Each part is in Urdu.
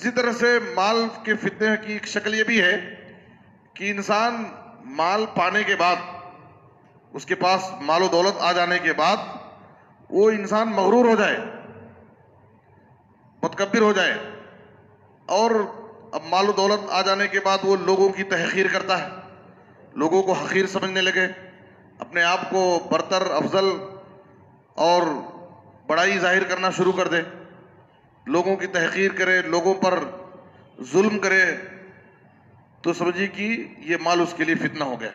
اسی طرح سے مال کے فتنے کی ایک شکل یہ بھی ہے کہ انسان مال پانے کے بعد، اس کے پاس مال و دولت آ جانے کے بعد وہ انسان مغرور ہو جائے، متکبر ہو جائے، اور اب مال و دولت آ جانے کے بعد وہ لوگوں کی تحقیر کرتا ہے، لوگوں کو حقیر سمجھنے لگے، اپنے آپ کو برتر افضل اور بڑائی ظاہر کرنا شروع کر دے، لوگوں کی تحقیر کرے، لوگوں پر ظلم کرے، تو سمجھیے کہ یہ مال اس کے لیے فتنہ ہو گیا۔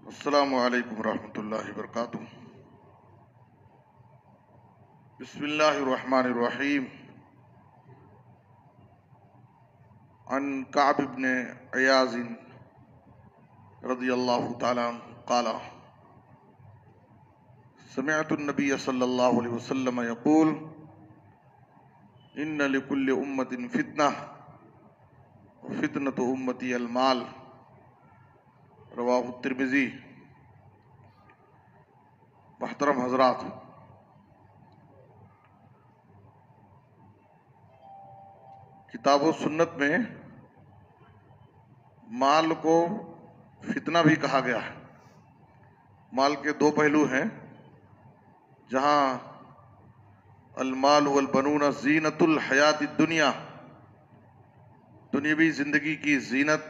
السلام علیکم ورحمۃ اللہ وبرکاتہ۔ بسم اللہ الرحمن الرحیم۔ عن کعب بن عیاض رضی اللہ تعالی عنہ قال سمعت النبی صلی اللہ علیہ وسلم یقول ان لکل امت فتنہ فتنۃ امتی المال، رواہ الترمذی۔ محترم حضرات، کتاب و سنت میں مال کو فتنہ بھی کہا گیا ہے۔ مال کے دو پہلو ہیں، جہاں المال والبنون زینت الحیات الدنیا، دنیاوی زندگی کی زینت،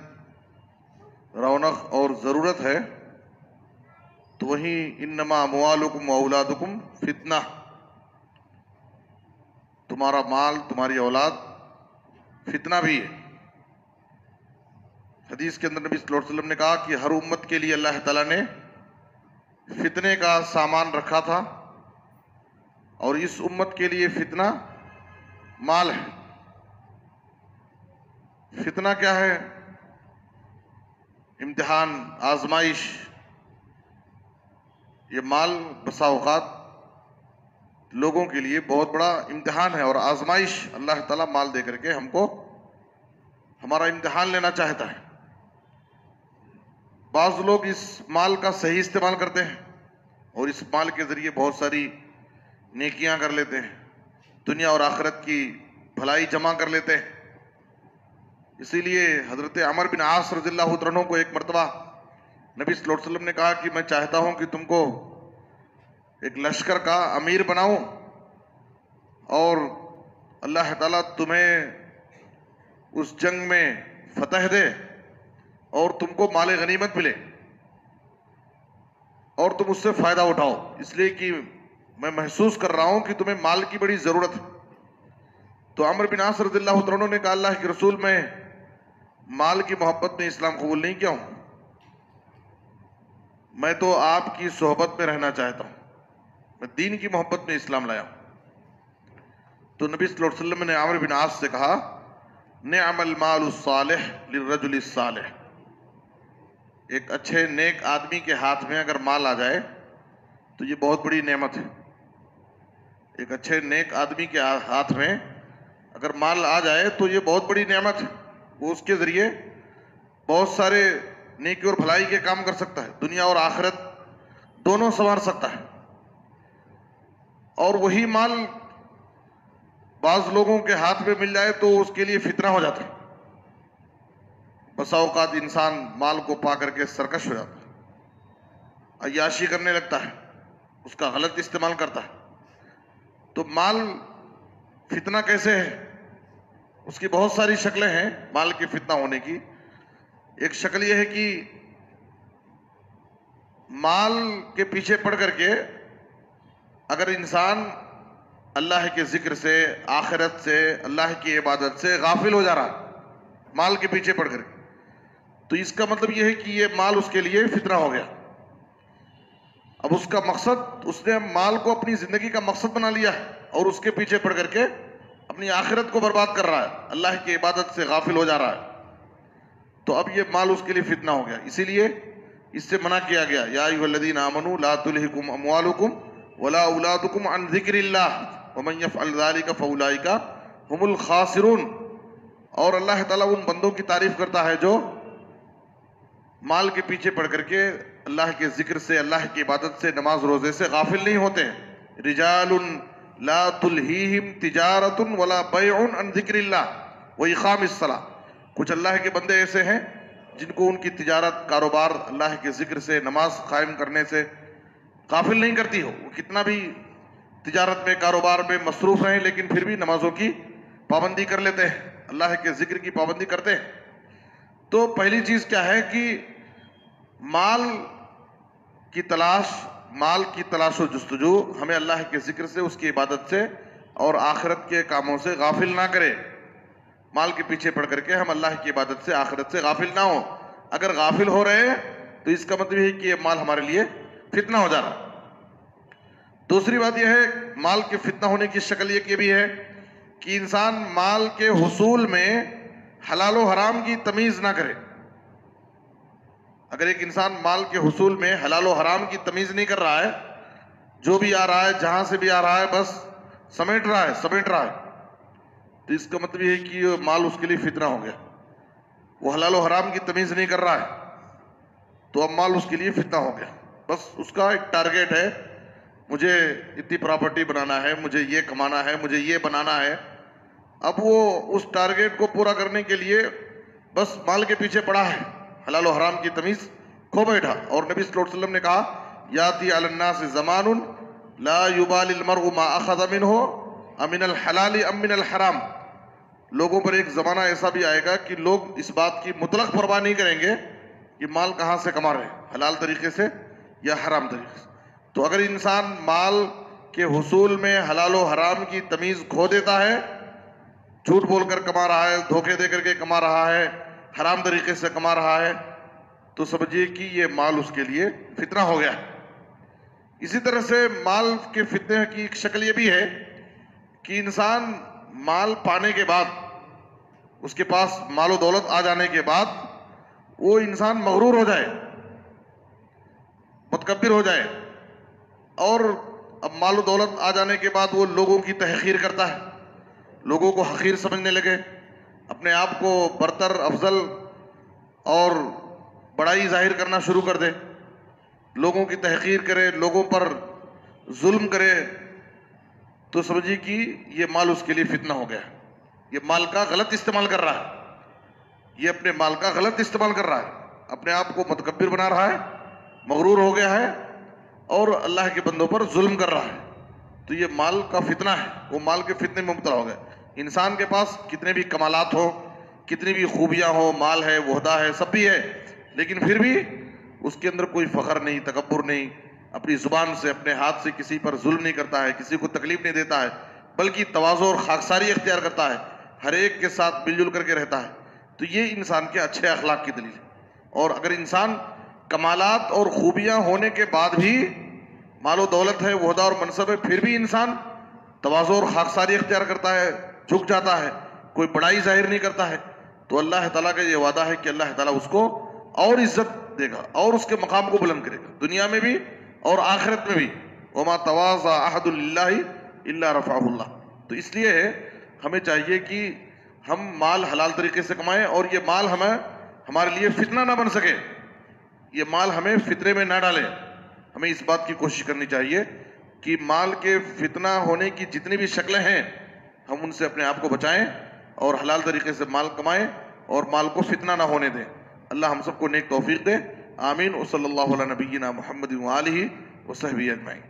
رونق اور ضرورت ہے، تو وہیں انما اموالکم و اولادکم فتنہ، تمہارا مال، تمہاری اولاد فتنہ بھی ہے۔ حدیث کے اندر نبی صلی اللہ علیہ وسلم نے کہا کہ ہر امت کے لیے اللہ تعالیٰ نے فتنے کا سامان رکھا تھا، اور اس امت کے لیے فتنہ مال ہے۔ فتنہ کیا ہے؟ امتحان، آزمائش۔ یہ مال بسا اوقات لوگوں کے لیے بہت بڑا امتحان ہے اور آزمائش۔ اللہ تعالیٰ مال دے کر کے ہم کو ہمارا امتحان لینا چاہتا ہے۔ بعض لوگ اس مال کا صحیح استعمال کرتے ہیں اور اس مال کے ذریعے بہت ساری نیکیاں کر لیتے ہیں، دنیا اور آخرت کی بھلائی جمع کر لیتے ہیں۔ اسی لیے حضرت عمر بن عاص رضی اللہ عنہ کو ایک مرتبہ نبی صلی اللہ علیہ وسلم نے کہا کہ میں چاہتا ہوں کہ تم کو ایک لشکر کا امیر بناؤں اور اللہ تعالیٰ تمہیں اس جنگ میں فتح دے اور تم کو مال غنیمت ملے اور تم اس سے فائدہ اٹھاؤ، اس لیے کہ میں محسوس کر رہا ہوں کہ تمہیں مال کی بڑی ضرورت ہے۔ تو عمر بن عاص رضی اللہ عنہ نے کہا اللہ کے رسول، میں مال کی محبت میں اسلام قبول نہیں کیا ہوں، میں تو آپ کی صحبت میں رہنا چاہتا ہوں، میں دین کی محبت میں اسلام لایا ہوں۔ تو نبی صلی اللہ علیہ وسلم نے عمر بن عاص سے کہا نعم المال الصالح للرجل الصالح، ایک اچھے نیک آدمی کے ہاتھ میں اگر مال آ جائے تو یہ بہت بڑی نعمت ہے۔ ایک اچھے نیک آدمی کے ہاتھ میں اگر مال آ جائے تو یہ بہت بڑی نعمت ہے، وہ اس کے ذریعے بہت سارے نیکی اور بھلائی کے کام کر سکتا ہے، دنیا اور آخرت دونوں سنوار سکتا ہے۔ اور وہی مال بعض لوگوں کے ہاتھ میں مل جائے تو اس کے لیے فتنہ ہو جاتا ہے۔ بسا اوقات انسان مال کو پا کر کے سرکش ہو جاتا ہے، عیاشی کرنے لگتا ہے، اس کا غلط استعمال کرتا ہے۔ تو مال فتنہ کیسے ہے؟ اس کی بہت ساری شکلیں ہیں مال کے فتنہ ہونے کی۔ ایک شکل یہ ہے کہ مال کے پیچھے پڑ کر کے اگر انسان اللہ کے ذکر سے، آخرت سے، اللہ کی عبادت سے غافل ہو جا رہا ہے مال کے پیچھے پڑ کر کے، تو اس کا مطلب یہ ہے کہ یہ مال اس کے لیے فتنہ ہو گیا۔ اب اس کا مقصد، اس نے مال کو اپنی زندگی کا مقصد بنا لیا ہے اور اس کے پیچھے پڑ کر کے اپنی آخرت کو برباد کر رہا ہے، اللہ کی عبادت سے غافل ہو جا رہا ہے، تو اب یہ مال اس کے لیے فتنہ ہو گیا۔ اسی لیے اس سے منع کیا گیا یا ایھا الذین آمنوا لا تلھکم اموالکم ولا اولادکم عن ذکر اللہ ومن یفعل ذلک فاولئک هم الخاسرون۔ اور اللہ تعالیٰ ان بندوں کی تعریف کرتا ہے جو مال کے پیچھے پڑ کر کے اللہ کے ذکر سے، اللہ کی عبادت سے، نماز روزے سے غافل نہیں ہوتے ہیں، رجال لا تلہیہم تجارت ولا بیع عن ذکر اللہ واقام الصلاۃ. کچھ اللہ کے بندے ایسے ہیں جن کو ان کی تجارت، کاروبار اللہ کے ذکر سے، نماز قائم کرنے سے غافل نہیں کرتی ہو. وہ کتنا بھی تجارت میں، کاروبار میں مصروف ہیں، لیکن پھر بھی نمازوں کی پابندی کر لیتے ہیں، اللہ کے ذکر کی پابندی کرتے ہیں. تو پہلی چیز کیا ہے کہ مال کی تلاش و جستجو ہمیں اللہ کے ذکر سے، اس کی عبادت سے اور آخرت کے کاموں سے غافل نہ کرے. مال کے پیچھے پڑ کر کے ہم اللہ کی عبادت سے، آخرت سے غافل نہ ہوں. اگر غافل ہو رہے ہیں تو اس کا مطلب ہے کہ یہ مال ہمارے لیے فتنہ ہو جا رہا. دوسری بات یہ ہے، مال کے فتنہ ہونے کی شکل یہ بھی ہے کہ انسان مال کے حصول میں حلال و حرام کی تمیز نہ کرے. اگر ایک انسان مال کے حصول میں حلال و حرام کی تمیز نہیں کر رہا ہے، جو بھی آ رہا ہے، جہاں سے بھی آ رہا ہے، بس سمیٹ رہا ہے، تو اس کا مطلب یہ ہے کہ یہ مال اس کے لیے فتنہ ہو گیا. وہ حلال و حرام کی تمیز نہیں کر رہا ہے تو اب مال اس کے لیے فتنہ ہو گیا. بس اس کا ایک ٹارگیٹ ہے، مجھے اتنی پراپرٹی بنانا ہے، مجھے یہ کمانا ہے، مجھے یہ بنانا ہے. اب وہ اس ٹارگیٹ کو پورا کرنے کے لیے بس مال کے پیچھے پڑا ہے، حلال و حرام کی تمیز کھو بیٹھا. اور نبی صلی اللہ علیہ وسلم نے کہا، یاتی علی الناس زمان لا یبالی المرء ما اخذ منہ امن الحلال ام من الحرام. لوگوں پر ایک زمانہ ایسا بھی آئے گا کہ لوگ اس بات کی مطلق پرواہ نہیں کریں گے کہ مال کہاں سے کما رہے ہیں، حلال طریقے سے یا حرام طریقے سے. تو اگر انسان مال کے حصول میں حلال و حرام کی تمیز کھو دیتا ہے، جھوٹ بول کر کما رہا ہے، دھوکے دے کر کے کما رہا ہے، حرام طریقے سے کما رہا ہے، تو سمجھیے کہ یہ مال اس کے لیے فتنہ ہو گیا. اسی طرح سے مال کے فتنے کی ایک شکل یہ بھی ہے کہ انسان مال پانے کے بعد، اس کے پاس مال و دولت آ جانے کے بعد، وہ انسان مغرور ہو جائے، متکبر ہو جائے، اور اب مال و دولت آ جانے کے بعد وہ لوگوں کی تحقیر کرتا ہے، لوگوں کو حقیر سمجھنے لگے، اپنے آپ کو برتر، افضل اور بڑائی ظاہر کرنا شروع کر دے، لوگوں کی تحقیر کرے، لوگوں پر ظلم کرے. تو سمجھیے کہ یہ مال اس کے لیے فتنہ ہو گیا. یہ مال کا غلط استعمال کر رہا ہے، یہ اپنے مال کا غلط استعمال کر رہا ہے، اپنے آپ کو متکبر بنا رہا ہے، مغرور ہو گیا ہے اور اللہ کے بندوں پر ظلم کر رہا ہے. تو یہ مال کا فتنہ ہے، وہ مال کے فتنے میں مبتلا ہو گیا. انسان کے پاس کتنے بھی کمالات ہوں، کتنی بھی خوبیاں ہوں، مال ہے، وہدہ ہے، سب بھی ہے، لیکن پھر بھی اس کے اندر کوئی فخر نہیں، تکبر نہیں، اپنی زبان سے، اپنے ہاتھ سے کسی پر ظلم نہیں کرتا ہے، کسی کو تکلیف نہیں دیتا ہے، بلکہ تواضع اور خاکساری اختیار کرتا ہے، ہر ایک کے ساتھ مل جل کر کے رہتا ہے. تو یہ انسان کے اچھے اخلاق کی دلیل ہے. اور اگر انسان کمالات اور خوبیاں ہونے کے بعد بھی، مال و دولت ہے، وہدہ اور منصب ہے، پھر بھی انسان تواضع اور خاکساری اختیار کرتا ہے، جھک جاتا ہے، کوئی بڑائی ظاہر نہیں کرتا ہے، تو اللہ تعالیٰ کا یہ وعدہ ہے کہ اللہ تعالیٰ اس کو اور عزت دے گا اور اس کے مقام کو بلند کرے گا، دنیا میں بھی اور آخرت میں بھی. وما تواضع احد للہ الا رفعہ اللہ. تو اس لیے ہمیں چاہیے کہ ہم مال حلال طریقے سے کمائیں، اور یہ مال ہمارے لیے فتنہ نہ بن سکے، یہ مال ہمیں فتنے میں نہ ڈالے. ہمیں اس بات کی کوشش کرنی چاہیے کہ مال کے فتنہ ہونے کی جتنی بھی شکلیں ہیں، ہم ان سے اپنے آپ کو بچائیں اور حلال طریقے سے مال کمائیں اور مال کو فتنہ نہ ہونے دیں. اللہ ہم سب کو نیک توفیق دے. آمین. وصلی اللہ علی نبینا محمد وآلہ وصحبہ اجمعین.